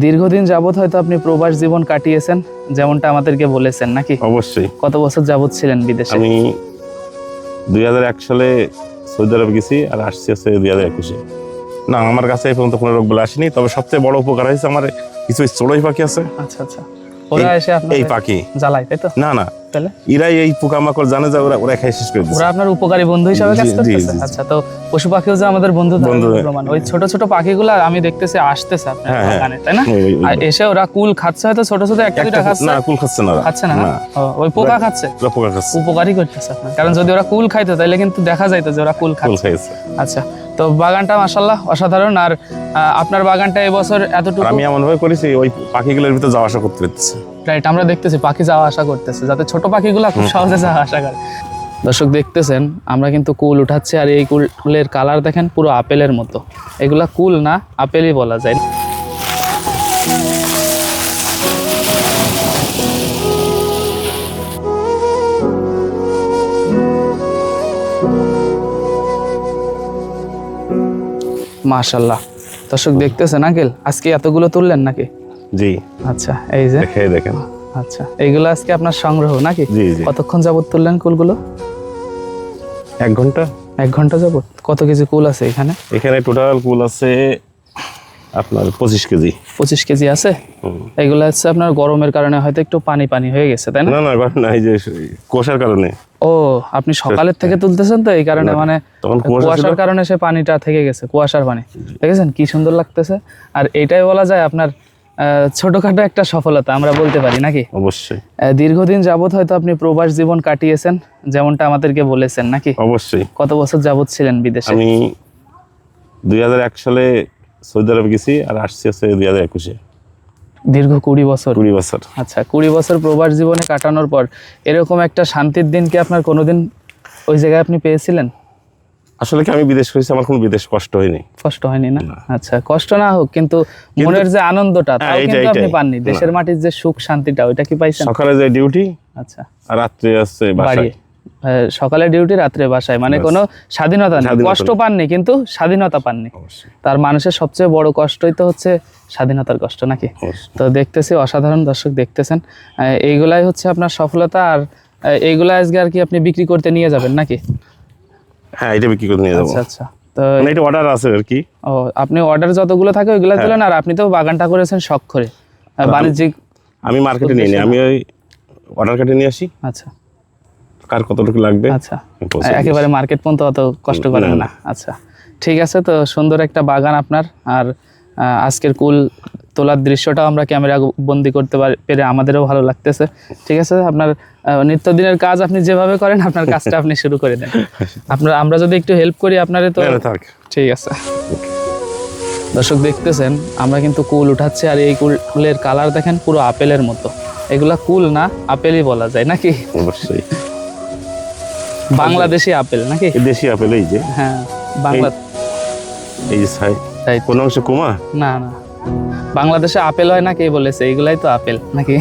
দীর্ঘদিন যাবত হয়তো আপনি প্রবাস জীবন কাটিয়েছেন, যেমনটা আমাদেরকে বলেছেন নাকি? অবশ্যই। কত বছর যাবত ছিলেন বিদেশে? আমি 2001 সালে সৌদি আরব গেছি আর আসছি হচ্ছে 2021-এ। না, আমার কাছে এই পর্যন্ত কোনো রোগ বলে আসেনি, তবে সবচেয়ে বড় উপকার হয়েছে আমার কিছু চড়ুই পাখি আছে। আচ্ছা আচ্ছা, ওরা এসে আপনার এই পাখি জ্বালায়, তাই তো? না না, তাহলে এরাই এই পোকামাকড় জানে যে ওরা খাই শেষ করে দিচ্ছে। ওরা আপনার উপকারী বন্ধু হিসাবে কাজ জি, জি, করতেছে? জি। আচ্ছা, তো পশু পাখিও যে আমাদের বন্ধু বন্ধু। প্রমাণ। ওই ছোট ছোট পাখিগুলা আমি দেখতেছি আসতেছে আপনার হ্যাঁ, হ্যাঁ। বাগানে, তাই না? ওই- আর এসে ওরা কুল খাচ্ছে, হয়তো ছোট ছোট একটা দুইটা খাচ্ছে। না, কুল খাচ্ছে না ওরা। খাচ্ছে না? না, ও, ওই পোকা খাচ্ছে, ওরা পোকা খাচ্ছে। উপকারী করতেছে আপনার। কারণ যদি ওরা কুল খাইতো তাহলে কিন্তু দেখা যাইতো যে ওরা কুল কুল খাচ্ছে। খাইছে। আচ্ছা, তো বাগানটা মাশাআল্লাহ অসাধারণ। আর আপনার বাগানটা এবছর আর এতটুকু আমি এমন ভাবে করেছি ওই পাখিগুলোর ভিতরে যাওয়া আসা করতে পারতেছে। রাইট, আমরা দেখতেছি পাখি যাওয়া আসা করতেছে, যাতে ছোট পাখিগুলো খুব সহজে যাওয়া আসা করে। দর্শক দেখতেছেন আমরা কিন্তু কুল উঠাচ্ছি, আর এই কুলের কালার দেখেন পুরো আপেলের মতো। এগুলা কুল না, আপেলই বলা যায়। মাশাআল্লাহ, দর্শক দেখতেছেন আঙ্কেল আজকে এতগুলো তুললেন নাকি? জি, আচ্ছা, এই যে দেখেন। আচ্ছা, এইগুলো আজকে আপনার সংগ্রহ নাকি? জি, জি। কতক্ষণ যাবত তুললেন কুলগুলো? 1 ঘন্টা। 1 ঘন্টা যাবত। কত কেজি কুল আছে এখানে? এখানে টোটাল কুল আছে আপনার 25 কেজি। 25 কেজি আছে। এগুলো হচ্ছে আপনার গরমের কারণে হয়তো একটু পানি পানি হয়ে গেছে, তাই না? না না, গরম না, এই যে কুয়াশার কারণে। ও, আপনি সকালের থেকে তুলতেছেন তো এই কারণে, মানে তখন কুয়াশা কুয়াশার কারণে সে পানিটা থেকে গেছে, কুয়াশার পানি। দেখেছেন কি সুন্দর লাগতেছে। আর এটাই বলা যায় আপনার ছোটখাটো একটা সফলতা আমরা বলতে পারি নাকি? অবশ্যই। দীর্ঘদিন যাবত হয়তো আপনি প্রবাস জীবন কাটিয়েছেন, যেমনটা আমাদেরকে বলেছেন নাকি? অবশ্যই। কত বছর যাবত ছিলেন বিদেশে? আমি 2001 সালে সৌদি আরব গেছি আর আসছি হচ্ছে 2021-এ। দীর্ঘ 20 বছর। 20 বছর। আচ্ছা, 20 বছর প্রবাস জীবনে কাটানোর পর এরকম একটা শান্তির দিন কি আপনার কোনোদিন ওই জায়গায় আপনি পেয়েছিলেন? আসলে কি আমি বিদেশ করেছি, আমার কোনো বিদেশ কষ্ট হয়নি। কষ্ট হয়নি না? আচ্ছা, কষ্ট না হোক, কিন্তু মনের যে আনন্দটা তাও কিন্তু আপনি পাননি। দেশের মাটির যে সুখ শান্তিটা ওইটা কি পাইছেন? সকালে যে ডিউটি, আচ্ছা, আর রাত্রে আসছে বাড়ি। বাসায়। সকালে ডিউটি, রাত্রে বাসায়, মানে কোনো স্বাধীনতা নেই। কষ্ট পাননি কিন্তু স্বাধীনতা পাননি। অবশ্যই। তার মানুষের সবচেয়ে বড় কষ্টই তো হচ্ছে স্বাধীনতার কষ্ট নাকি? অবশ্যই। তো দেখতেছি অসাধারণ, দর্শক দেখতেছেন এইগুলাই হচ্ছে আপনার সফলতা। আর এইগুলা আজকে আর কি আপনি বিক্রি করতে নিয়ে যাবেন নাকি? হ্যাঁ, এটা বিক্রি করে নিয়ে যাবো। আচ্ছা আচ্ছা, তো মানে এটা অর্ডার আছে আর কি। ও, আপনি অর্ডার যতগুলো থাকে ওইগুলো তুলেন। আর আপনি তো বাগানটা করেছেন শখ করে, বাণিজ্যিক। আমি মার্কেটে নিয়ে নিই, আমি ওই অর্ডার কেটে নিয়ে আসি, আচ্ছা কার কতটুকু লাগবে। আচ্ছা, একেবারে মার্কেট পর্যন্ত অত কষ্ট করেন না। আচ্ছা, ঠিক আছে। তো সুন্দর একটা বাগান আপনার। আর আজকের কুল তোলার দৃশ্যটাও আমরা ক্যামেরা বন্দি করতে পেরে আমাদেরও ভালো লাগতেছে। ঠিক আছে, আপনার নিত্যদিনের কাজ আপনি যেভাবে করেন আপনার কাজটা আপনি শুরু করে দেন। আমরা যদি একটু হেল্প করি আপনারে তো। ঠিক আছে। দর্শক দেখতেছেন আমরা কিন্তু কুল উঠাচ্ছি, আর এই কুলের কালার দেখেন পুরো আপেলের মতো। এগুলা কুল না, আপেলই বলা যায় নাকি? অবশ্যই। বাংলাদেশি আপেল নাকি? দেশি আপেল। এই যে হ্যাঁ, বাংলা। এই যে তাই কোন অংশে কুমা? না না, বাংলাদেশে আপেল হয় না কে বলেছে? এগুলাই তো আপেল নাকি?